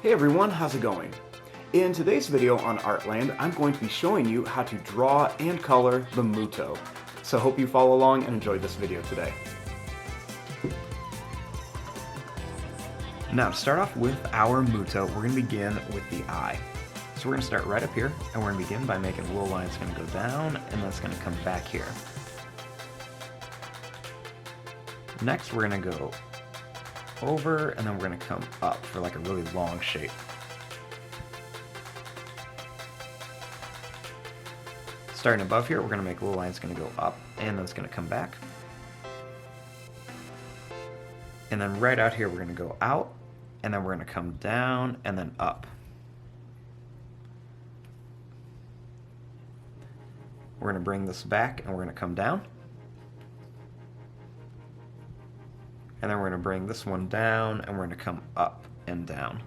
Hey everyone, how's it going? In today's video on Artland, I'm going to be showing you how to draw and color the Muto. So hope you follow along and enjoy this video today. Now to start off with our Muto, we're going to begin with the eye. So we're going to start right up here, and we're going to begin by making a little line that's going to go down, and that's going to come back here. Next we're going to go over, and then we're going to come up for like a really long shape. Starting above here, we're going to make a little line that's going to go up, and then it's going to come back. And then right out here, we're going to go out, and then we're going to come down, and then up. We're going to bring this back, and we're going to come down. And then we're going to bring this one down, and we're going to come up and down.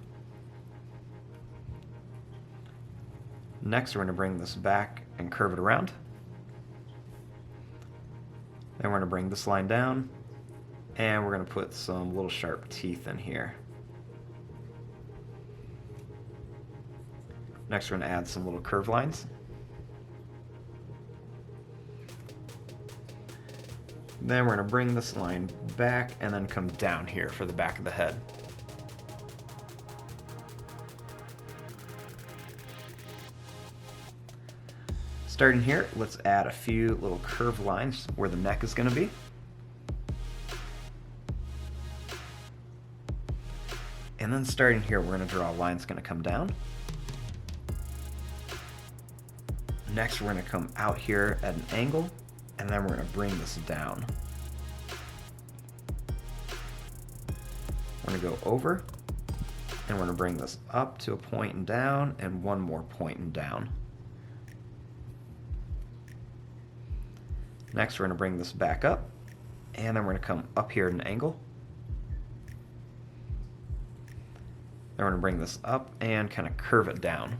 Next, we're going to bring this back and curve it around. Then we're going to bring this line down, and we're going to put some little sharp teeth in here. Next, we're going to add some little curve lines. Then we're going to bring this line back and then come down here for the back of the head. Starting here, let's add a few little curved lines where the neck is going to be. And then starting here, we're going to draw a line that's going to come down. Next, we're going to come out here at an angle, and then we're going to bring this down. We're going to go over, and we're going to bring this up to a point and down, and one more point and down. Next, we're going to bring this back up, and then we're going to come up here at an angle. Then we're going to bring this up and kind of curve it down.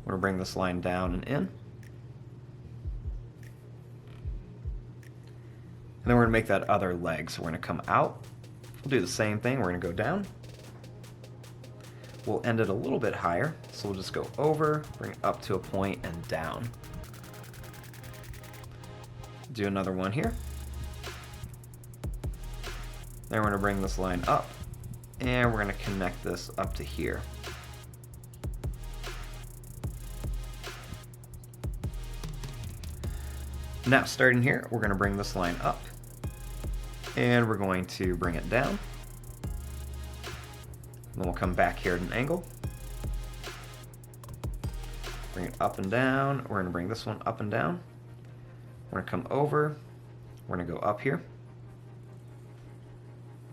We're going to bring this line down and in. And then we're going to make that other leg. So we're going to come out. We'll do the same thing. We're going to go down. We'll end it a little bit higher. So we'll just go over, bring it up to a point, and down. Do another one here. Then we're going to bring this line up, and we're going to connect this up to here. Now, starting here, we're going to bring this line up, and we're going to bring it down. Then we'll come back here at an angle. Bring it up and down. We're going to bring this one up and down. We're going to come over. We're going to go up here.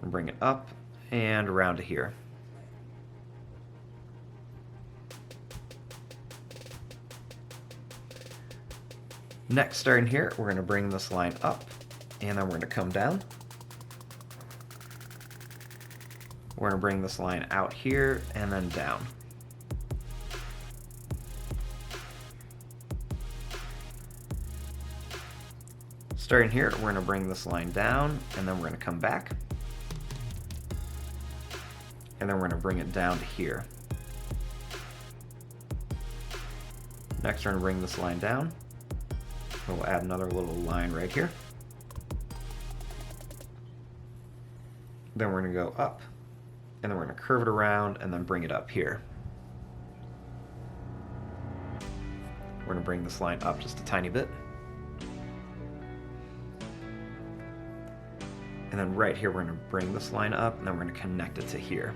And bring it up and around to here. Next, starting here, we're going to bring this line up, and then we're going to come down. We're going to bring this line out here and then down. Starting here, we're going to bring this line down, and then we're going to come back. And then we're going to bring it down to here. Next, we're going to bring this line down. We'll add another little line right here. Then we're going to go up, and then we're going to curve it around and then bring it up here. We're going to bring this line up just a tiny bit. And then right here, we're going to bring this line up, and then we're going to connect it to here.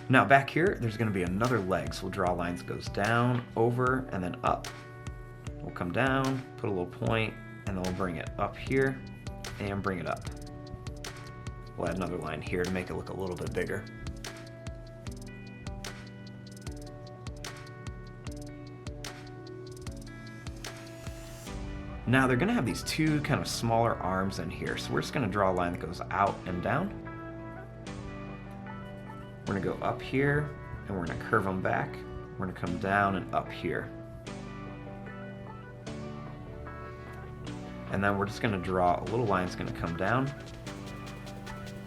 Now back here, there's going to be another leg, so we'll draw lines that goes down, over, and then up. We'll come down, put a little point, and then we'll bring it up here, and bring it up. We'll add another line here to make it look a little bit bigger. Now they're going to have these two kind of smaller arms in here, so we're just going to draw a line that goes out and down. We're going to go up here, and we're going to curve them back. We're going to come down and up here. And then we're just going to draw a little line that's going to come down.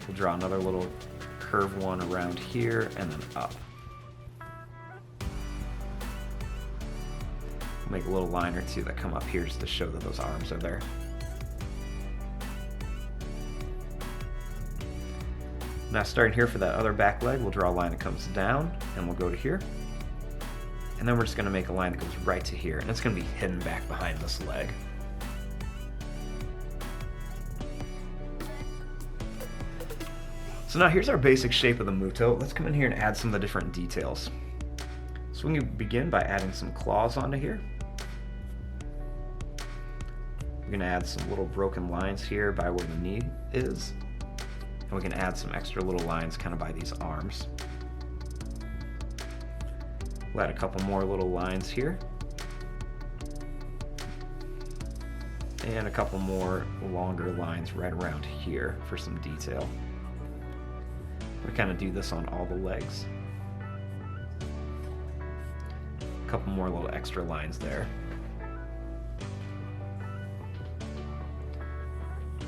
We'll draw another little curve one around here and then up. Make a little line or two that come up here just to show that those arms are there. Now starting here for that other back leg, we'll draw a line that comes down and we'll go to here. And then we're just going to make a line that goes right to here, and it's going to be hidden back behind this leg. So now here's our basic shape of the Muto. Let's come in here and add some of the different details. So we can begin by adding some claws onto here. We're going to add some little broken lines here by where the knee is. And we can add some extra little lines kind of by these arms. We'll add a couple more little lines here. And a couple more longer lines right around here for some detail. We kind of do this on all the legs. A couple more little extra lines there.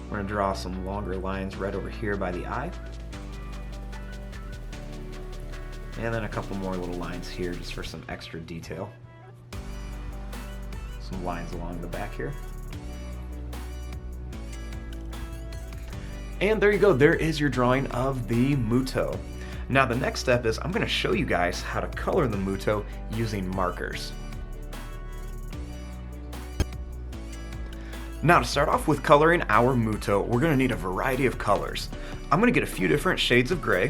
We're going to draw some longer lines right over here by the eye. And then a couple more little lines here just for some extra detail. Some lines along the back here. And there you go, there is your drawing of the Muto. Now the next step is I'm going to show you guys how to color the Muto using markers. Now to start off with coloring our Muto, we're going to need a variety of colors. I'm going to get a few different shades of gray.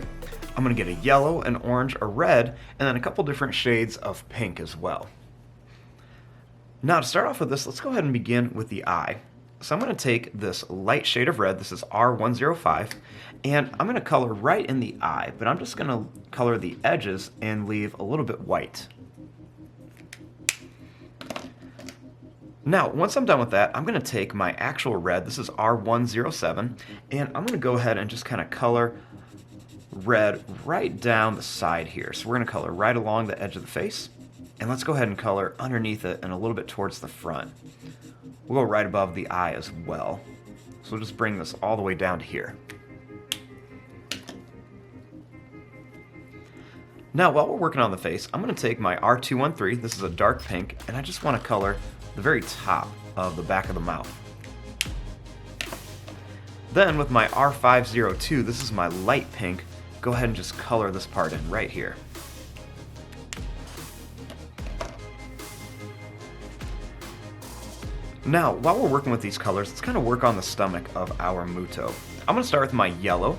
I'm going to get a yellow, an orange, a red, and then a couple different shades of pink as well. Now to start off with this, let's go ahead and begin with the eye. So I'm going to take this light shade of red, this is R105, and I'm going to color right in the eye, but I'm just going to color the edges and leave a little bit white. Now, once I'm done with that, I'm going to take my actual red, this is R107, and I'm going to go ahead and just kind of color red right down the side here. So we're going to color right along the edge of the face, and let's go ahead and color underneath it and a little bit towards the front. We'll go right above the eye as well. So we'll just bring this all the way down to here. Now, while we're working on the face, I'm going to take my R213, this is a dark pink, and I just want to color the very top of the back of the mouth. Then with my R502, this is my light pink, go ahead and just color this part in right here. Now, while we're working with these colors, let's kind of work on the stomach of our Muto. I'm going to start with my yellow,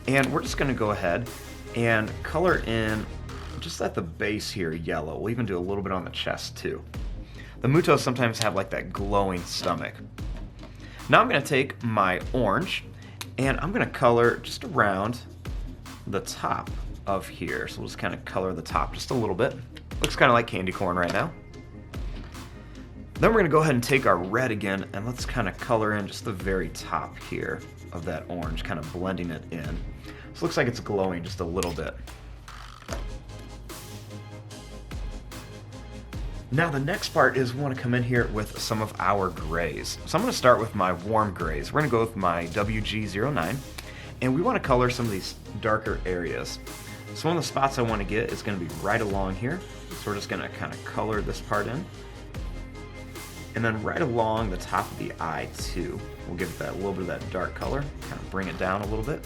and we're just going to go ahead and color in just at the base here yellow. We'll even do a little bit on the chest too. The Mutos sometimes have like that glowing stomach. Now I'm going to take my orange, and I'm going to color just around the top of here. So we'll just kind of color the top just a little bit. Looks kind of like candy corn right now. Then we're going to go ahead and take our red again, and let's kind of color in just the very top here of that orange, kind of blending it in. So it looks like it's glowing just a little bit. Now the next part is we want to come in here with some of our grays. So I'm going to start with my warm grays. We're going to go with my WG09, and we want to color some of these darker areas. So one of the spots I want to get is going to be right along here. So we're just going to kind of color this part in. And then right along the top of the eye too. We'll give it that little bit of that dark color, kind of bring it down a little bit.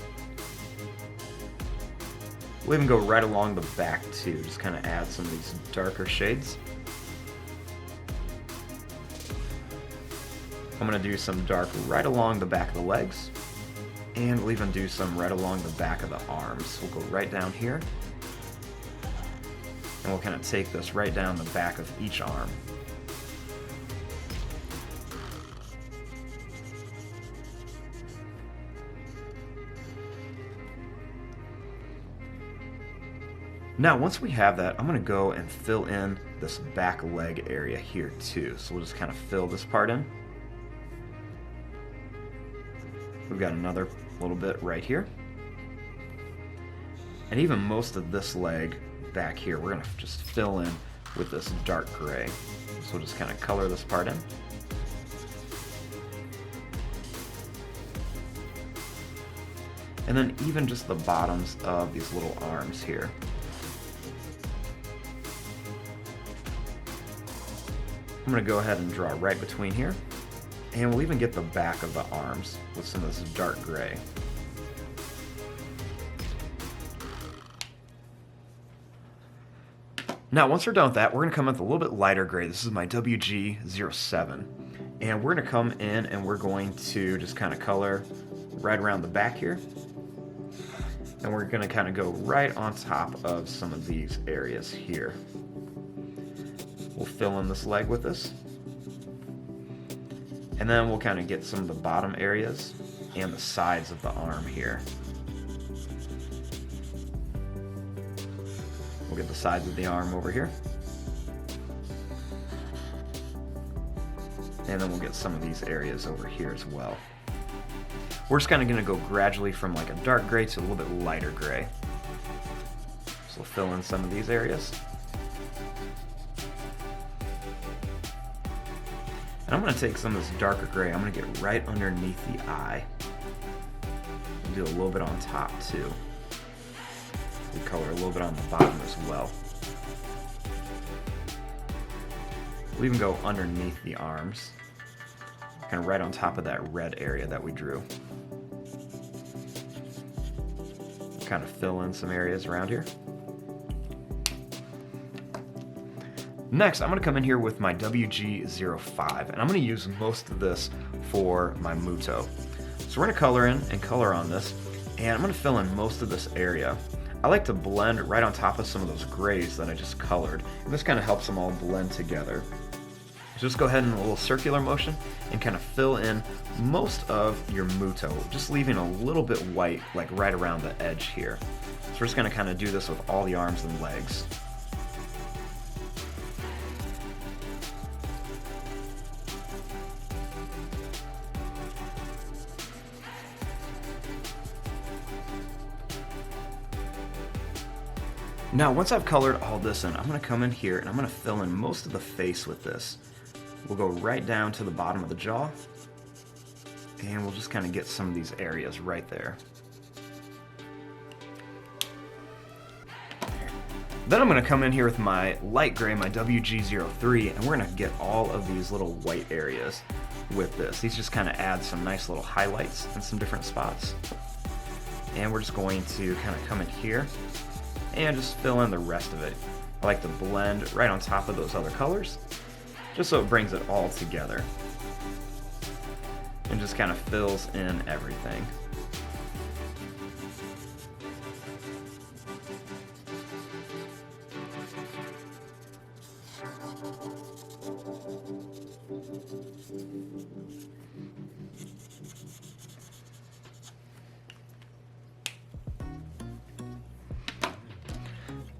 We'll even go right along the back too, just kind of add some of these darker shades. I'm going to do some dark right along the back of the legs, and we'll even do some right along the back of the arms. We'll go right down here, and we'll kind of take this right down the back of each arm. Now, once we have that, I'm going to go and fill in this back leg area here too. So we'll just kind of fill this part in. We've got another little bit right here. And even most of this leg back here, we're going to just fill in with this dark gray. So we'll just kind of color this part in. and then even just the bottoms of these little arms here. I'm going to go ahead and draw right between here, and we'll even get the back of the arms with some of this dark gray. Now, once we're done with that, we're going to come in with a little bit lighter gray. This is my WG07. And we're going to come in and we're going to just kind of color right around the back here. And we're going to kind of go right on top of some of these areas here. We'll fill in this leg with this. And then we'll kind of get some of the bottom areas and the sides of the arm here. We'll get the sides of the arm over here. And then we'll get some of these areas over here as well. We're just kind of going to go gradually from like a dark gray to a little bit lighter gray. So we'll fill in some of these areas. And I'm going to take some of this darker gray, I'm going to get right underneath the eye. We'll do a little bit on top too. We color a little bit on the bottom as well. We'll even go underneath the arms, kind of right on top of that red area that we drew. Kind of fill in some areas around here. Next, I'm going to come in here with my WG05, and I'm going to use most of this for my Muto. So we're going to color in and color on this, and I'm going to fill in most of this area. I like to blend right on top of some of those grays that I just colored, and this kind of helps them all blend together. Just go ahead in a little circular motion and kind of fill in most of your Muto, just leaving a little bit white, like right around the edge here. So we're just going to kind of do this with all the arms and legs. Now, once I've colored all this in, I'm going to come in here and I'm going to fill in most of the face with this. We'll go right down to the bottom of the jaw, and we'll just kind of get some of these areas right there. Then I'm going to come in here with my light gray, my WG03, and we're going to get all of these little white areas with this. These just kind of add some nice little highlights in some different spots. And we're just going to kind of come in here and just fill in the rest of it. I like to blend right on top of those other colors, just so it brings it all together and just kind of fills in everything.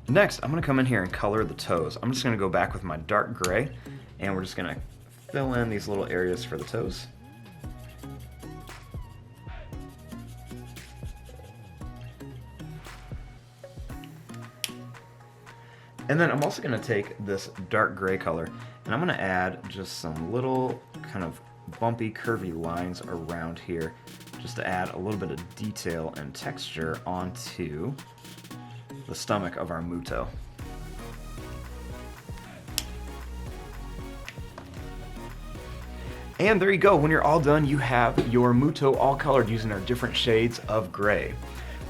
Next, I'm going to come in here and color the toes. I'm just going to go back with my dark gray, and we're just going to fill in these little areas for the toes. And then I'm also going to take this dark gray color, and I'm going to add just some little kind of bumpy, curvy lines around here, just to add a little bit of detail and texture onto the stomach of our Muto. And there you go. When you're all done, you have your Muto all colored using our different shades of gray.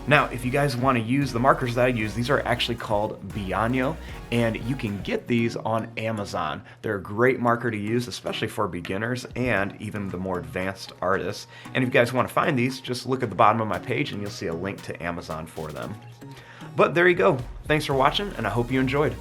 Now, if you guys want to use the markers that I use, these are actually called Bianyo, and you can get these on Amazon. They're a great marker to use, especially for beginners and even the more advanced artists. And if you guys want to find these, just look at the bottom of my page and you'll see a link to Amazon for them. But there you go. Thanks for watching, and I hope you enjoyed.